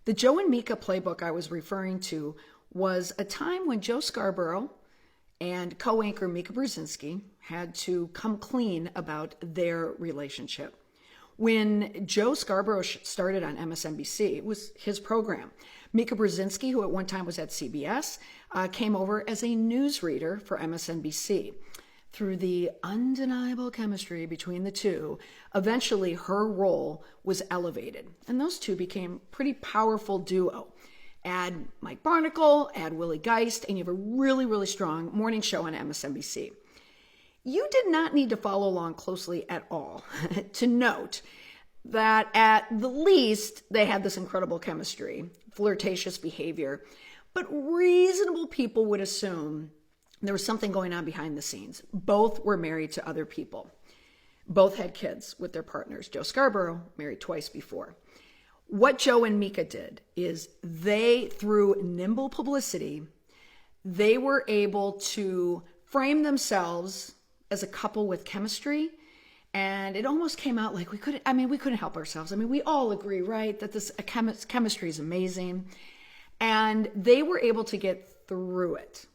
The Joe and Mika playbook I was referring to was a time when Joe Scarborough and co-anchor Mika Brzezinski had to come clean about their relationship. When Joe Scarborough started on MSNBC, it was his program. Mika Brzezinski, who at one time was at CBS, came over as a newsreader for MSNBC. Through the undeniable chemistry between the two, eventually her role was elevated, and those two became a pretty powerful duo. Add Mike Barnicle, add Willie Geist, and you have a really, really strong morning show on MSNBC. You did not need to follow along closely at all to note that at the least they had this incredible chemistry, flirtatious behavior, but reasonable people would assume there was something going on behind the scenes. Both were married to other people. Both had kids with their partners. Joe Scarborough married twice before. What Joe and Mika did is they, through nimble publicity, they were able to frame themselves as a couple with chemistry. And it almost came out like we couldn't help ourselves. I mean, we all agree, right, that this chemistry is amazing. And they were able to get through it.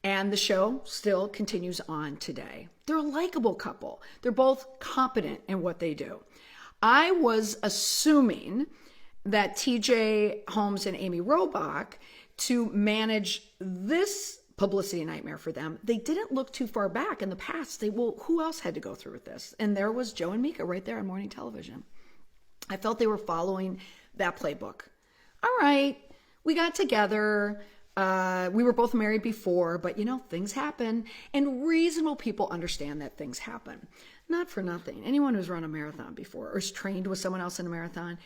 And the show still continues on today. They're a likable couple. They're both competent in what they do. I was assuming that TJ Holmes and Amy Robach, to manage this publicity nightmare for them, they didn't look too far back in the past. Who else had to go through with this? And there was Joe and Mika right there on morning television. I felt they were following that playbook. All right, we got together. We were both married before, but things happen, and reasonable people understand that things happen. Not for nothing. Anyone who's run a marathon before or is trained with someone else in a marathon,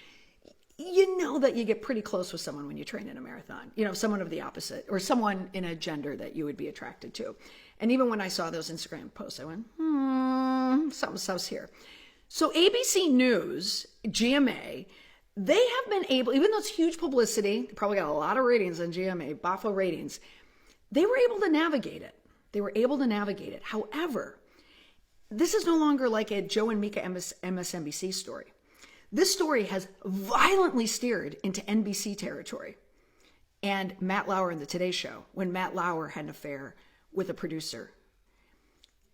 you know that you get pretty close with someone when you train in a marathon. Someone of the opposite or someone in a gender that you would be attracted to. And even when I saw those Instagram posts, I went, something's here. So ABC News, GMA, they have been able, even though it's huge publicity, they probably got a lot of ratings on GMA, Bafo ratings, they were able to navigate it. However, this is no longer like a Joe and Mika MSNBC story. This story has violently steered into NBC territory. And Matt Lauer in the Today Show, when Matt Lauer had an affair with a producer,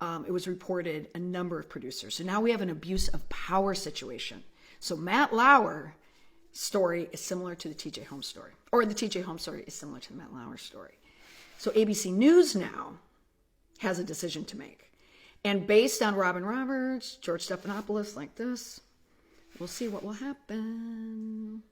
it was reported a number of producers. So now we have an abuse of power situation. So Matt Lauer story is similar to the TJ Holmes story, or the TJ Holmes story is similar to the Matt Lauer story. So ABC News now has a decision to make. And based on Robin Roberts, George Stephanopoulos, like this, we'll see what will happen.